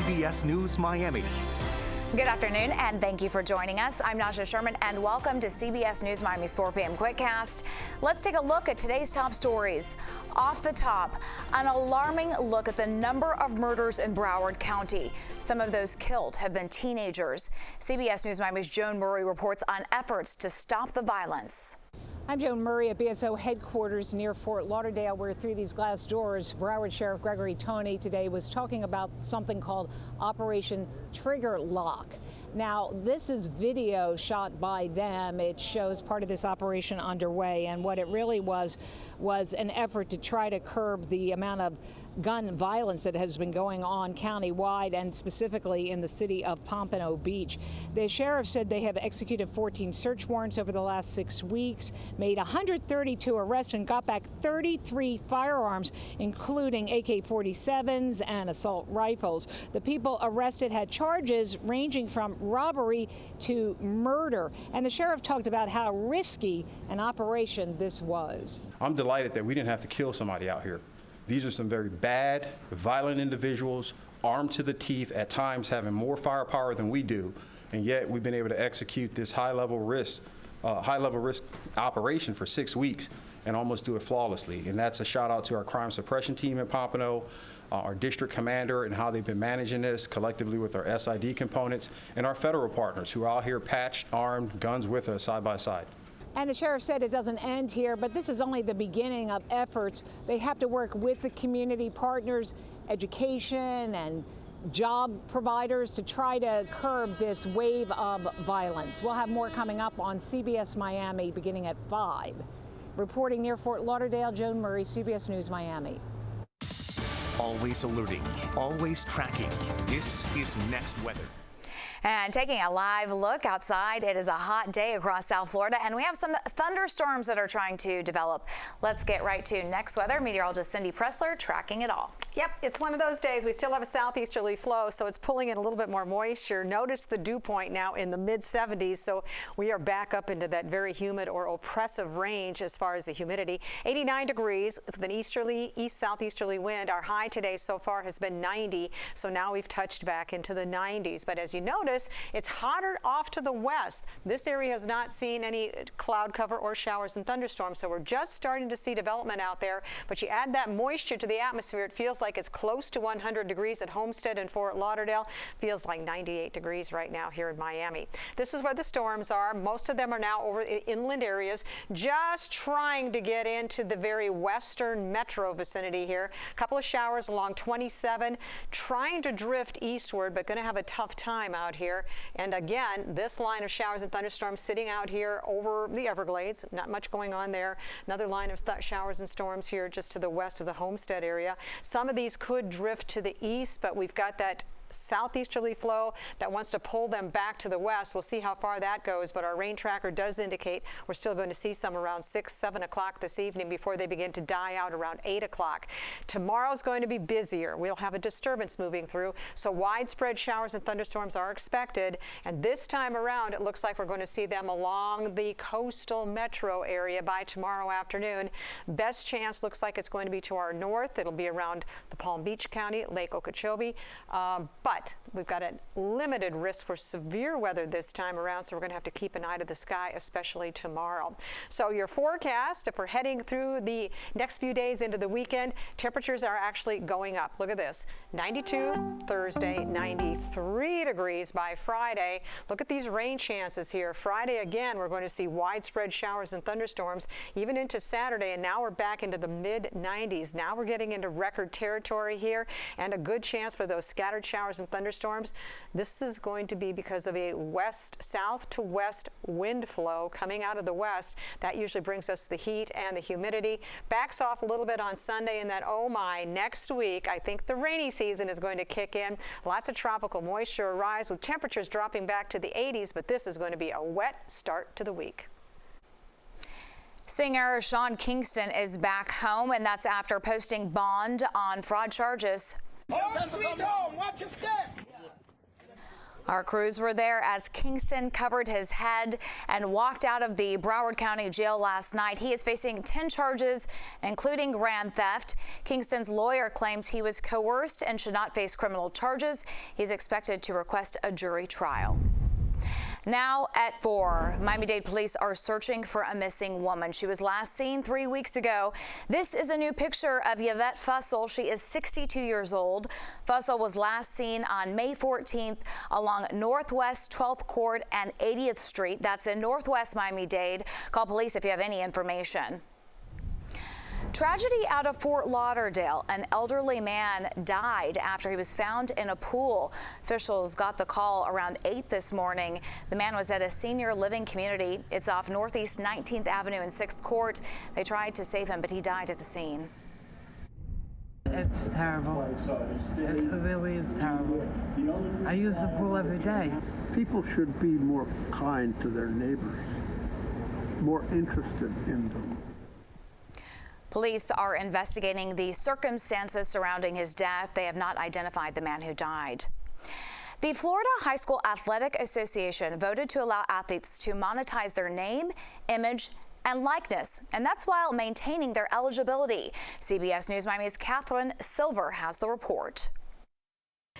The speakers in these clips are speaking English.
CBS News Miami. Good afternoon, and thank you for joining us. I'm Naja Sherman, and welcome to CBS News Miami's 4 p.m. Quickcast. Let's take a look at today's top stories. Off the top, an alarming look at the number of murders in Broward County. Some of those killed have been teenagers. CBS News Miami's Joan Murray reports on efforts to stop the violence. I'm Joan Murray at BSO headquarters near Fort Lauderdale, where through these glass doors, Broward Sheriff Gregory Tony today was talking about something called Operation Trigger Lock. Now, this is video shot by them. It shows part of this operation underway, and what it really was an effort to try to curb the amount of gun violence that has been going on countywide and specifically in the city of Pompano Beach. The sheriff said they have executed 14 search warrants over the last 6 weeks, made 132 arrests, and got back 33 firearms, including AK-47s and assault rifles. The people arrested had charges ranging from robbery to murder, and the sheriff talked about how risky an operation this was. I'm delighted that we didn't have to kill somebody out here. These are some very bad, violent individuals, armed to the teeth, at times having more firepower than we do, and yet we've been able to execute this high-level risk operation for 6 weeks and almost do it flawlessly. And that's a shout out to our Crime Suppression Team in Pompano, our district commander, and how they've been managing this collectively with our SID components, and our federal partners who are out here patched, armed, guns with us side by side. And the sheriff said it doesn't end here, but this is only the beginning of efforts. They have to work with the community partners, education, and job providers to try to curb this wave of violence. We'll have more coming up on CBS Miami beginning at 5. Reporting near Fort Lauderdale, Joan Murray, CBS News Miami. Always alerting, always tracking. This is Next Weather. And taking a live look outside, it is a hot day across South Florida, and we have some thunderstorms that are trying to develop. Let's get right to Next Weather. Meteorologist Cindy Pressler tracking it all. Yep, it's one of those days. We still have a southeasterly flow, so it's pulling in a little bit more moisture. Notice the dew point now in the mid-70s, so we are back up into that very humid or oppressive range as far as the humidity. 89 degrees with an east-southeasterly wind. Our high today so far has been 90, so now we've touched back into the 90s. But as you notice, it's hotter off to the west. This area has not seen any cloud cover or showers and thunderstorms, so we're just starting to see development out there. But you add that moisture to the atmosphere, it feels like it's close to 100 degrees at Homestead and Fort Lauderdale. Feels like 98 degrees right now here in Miami. This is where the storms are. Most of them are now over the inland areas, just trying to get into the very western metro vicinity here. A couple of showers along 27, trying to drift eastward, but going to have a tough time out here. And again, this line of showers and thunderstorms sitting out here over the Everglades. Not much going on there. Another line of showers and storms here just to the west of the Homestead area. Some of these could drift to the east, but we've got that southeasterly flow that wants to pull them back to the west. We'll see how far that goes, but our rain tracker does indicate we're still going to see some around 6, 7 o'clock this evening before they begin to die out around 8 o'clock. Tomorrow's going to be busier. We'll have a disturbance moving through, so widespread showers and thunderstorms are expected, and this time around it looks like we're going to see them along the coastal metro area by tomorrow afternoon. Best chance looks like it's going to be to our north. It'll be around the Palm Beach County, Lake Okeechobee, but we've got a limited risk for severe weather this time around, so we're going to have to keep an eye to the sky, especially tomorrow. So your forecast, if we're heading through the next few days into the weekend, temperatures are actually going up. Look at this, 92 Thursday, 93 degrees by Friday. Look at these rain chances here. Friday, again, we're going to see widespread showers and thunderstorms, even into Saturday, and now we're back into the mid-90s. Now we're getting into record territory here, and a good chance for those scattered showers and thunderstorms. This is going to be because of a south to west wind flow coming out of the west. That usually brings us the heat and the humidity. Backs off a little bit on Sunday, and then, oh my, next week, I think the rainy season is going to kick in. Lots of tropical moisture arrives with temperatures dropping back to the 80s, but this is going to be a wet start to the week. Singer Sean Kingston is back home, and that's after posting bond on fraud charges. Oh, sweet home, watch your step. Our crews were there as Kingston covered his head and walked out of the Broward County Jail last night. He is facing 10 charges, including grand theft. Kingston's lawyer claims he was coerced and should not face criminal charges. He's expected to request a jury trial. Now at 4, Miami-Dade police are searching for a missing woman. She was last seen 3 weeks ago. This is a new picture of Yvette Fussell. She is 62 years old. Fussell was last seen on May 14th along Northwest 12th Court and 80th Street. That's in Northwest Miami-Dade. Call police if you have any information. Tragedy out of Fort Lauderdale. An elderly man died after he was found in a pool. Officials got the call around 8 this morning. The man was at a senior living community. It's off Northeast 19th Avenue and 6th Court. They tried to save him, but he died at the scene. It's terrible. It really is terrible. I use the pool every day. People should be more kind to their neighbors, more interested in them. Police are investigating the circumstances surrounding his death. They have not identified the man who died. The Florida High School Athletic Association voted to allow athletes to monetize their name, image, and likeness, and that's while maintaining their eligibility. CBS News Miami's Catherine Silver has the report.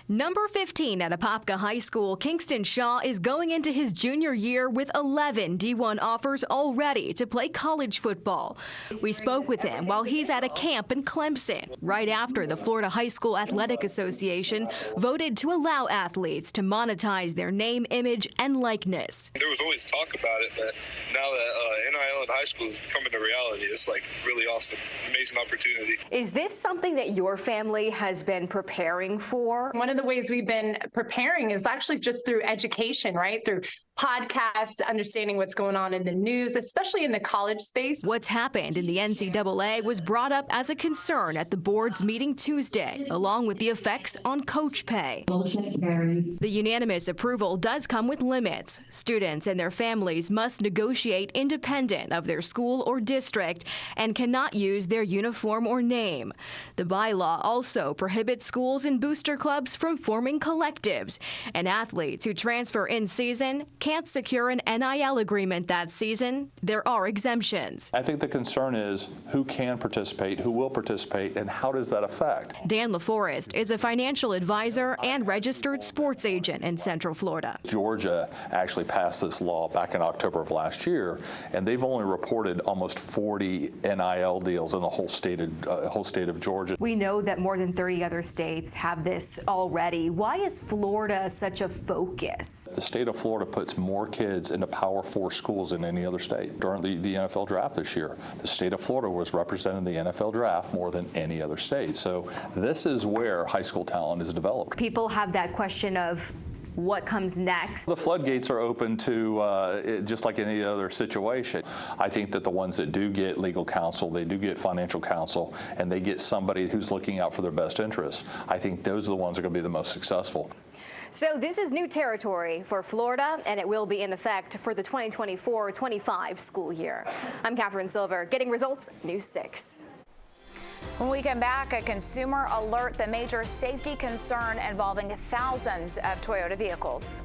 Number 15 at Apopka High School, Kingston Shaw is going into his junior year with 11 D1 offers already to play college football. We spoke with him while he's at a camp in Clemson, right after the Florida High School Athletic Association voted to allow athletes to monetize their name, image, and likeness. There was always talk about it, but now that NIL in high school is becoming a reality, it's like really awesome, amazing opportunity. Is this something that your family has been preparing for? One of the ways we've been preparing is actually just through education, right? Through podcasts, understanding what's going on in the news, especially in the college space. What's happened in the NCAA was brought up as a concern at the board's meeting Tuesday, along with the effects on coach pay. The unanimous approval does come with limits. Students and their families must negotiate independent of their school or district and cannot use their uniform or name. The bylaw also prohibits schools and booster clubs from forming collectives, and athletes who transfer in season can't secure an NIL agreement that season. There are exemptions. I think the concern is who can participate, who will participate, and how does that affect? Dan LaForest is a financial advisor and registered sports agent in Central Florida. Georgia actually passed this law back in October of last year, and they've only reported almost 40 NIL deals in the whole state of Georgia. We know that more than 30 other states have this already. Why is Florida such a focus? The state of Florida puts more kids into Power 4 schools than any other state. During the NFL draft this year, the state of Florida was represented in the NFL draft more than any other state. So this is where high school talent is developed. People have that question of what comes next. The floodgates are open to just like any other situation. I think that the ones that do get legal counsel, they do get financial counsel, and they get somebody who's looking out for their best interests, I think those are the ones that are going to be the most successful. So this is new territory for Florida, and it will be in effect for the 2024-25 school year. I'm Catherine Silver, getting results, News 6. When we come back, a consumer alert, the major safety concern involving thousands of Toyota vehicles.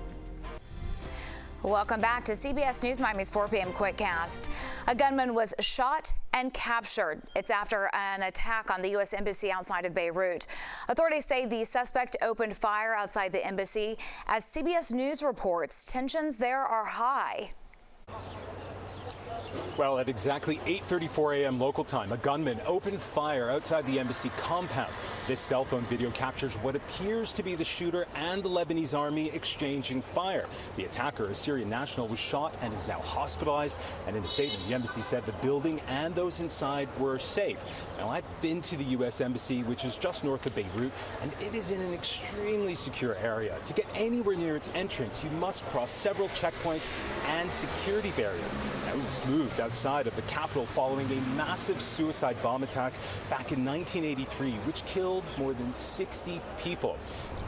Welcome back to CBS News Miami's 4 p.m. Quickcast. A gunman was shot and captured. It's after an attack on the U.S. Embassy outside of Beirut. Authorities say the suspect opened fire outside the embassy. As CBS News reports, tensions there are high. Well, at exactly 8:34 a.m. local time, a gunman opened fire outside the embassy compound. This cell phone video captures what appears to be the shooter and the Lebanese army exchanging fire. The attacker, a Syrian national, was shot and is now hospitalized. And in a statement, the embassy said the building and those inside were safe. Now, I've been to the U.S. Embassy, which is just north of Beirut, and it is in an extremely secure area. To get anywhere near its entrance, you must cross several checkpoints and security barriers. Now, it was moved outside of the capital following a massive suicide bomb attack back in 1983, which killed more than 60 people.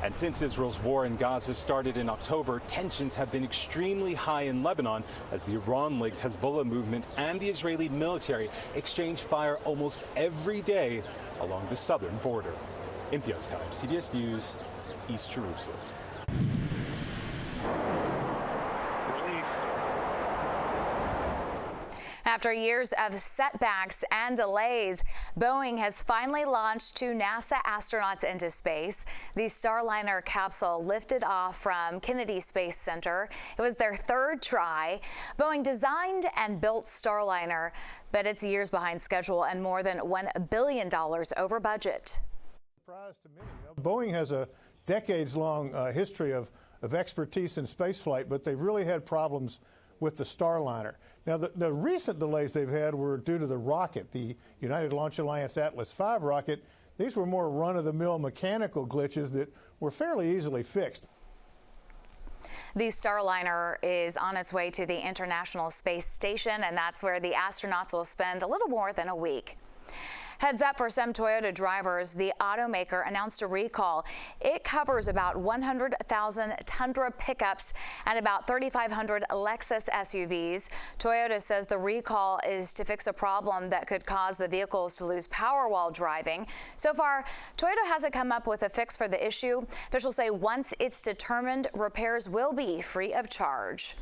And since Israel's war in Gaza started in October, tensions have been extremely high in Lebanon as the Iran-linked Hezbollah movement and the Israeli military exchange fire almost every day along the southern border. Imtiaz Time, CBS News, East Jerusalem. After years of setbacks and delays, Boeing has finally launched 2 NASA astronauts into space. The Starliner capsule lifted off from Kennedy Space Center. It was their 3rd try. Boeing designed and built Starliner, but it's years behind schedule and more than $1 billion over budget. Surprise to many. Boeing has a decades-long history of expertise in spaceflight, but they've really had problems with the Starliner. Now, the recent delays they've had were due to the rocket, the United Launch Alliance Atlas V rocket. These were more run-of-the-mill mechanical glitches that were fairly easily fixed. The Starliner is on its way to the International Space Station, and that's where the astronauts will spend a little more than a week. Heads up for some Toyota drivers. The automaker announced a recall. It covers about 100,000 Tundra pickups and about 3,500 Lexus SUVs. Toyota says the recall is to fix a problem that could cause the vehicles to lose power while driving. So far, Toyota hasn't come up with a fix for the issue. Officials say once it's determined, repairs will be free of charge.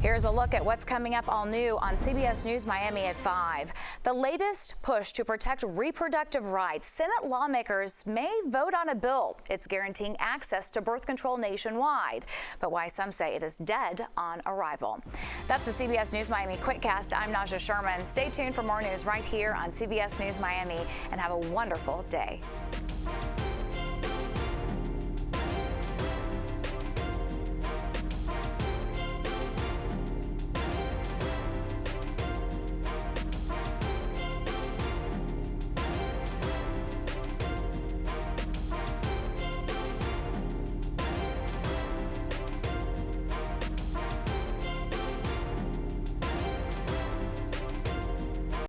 Here's a look at what's coming up all new on CBS News Miami at 5. The latest push to protect reproductive rights. Senate lawmakers may vote on a bill. It's guaranteeing access to birth control nationwide, but why some say it is dead on arrival. That's the CBS News Miami Quickcast. I'm Naja Sherman. Stay tuned for more news right here on CBS News Miami, and have a wonderful day.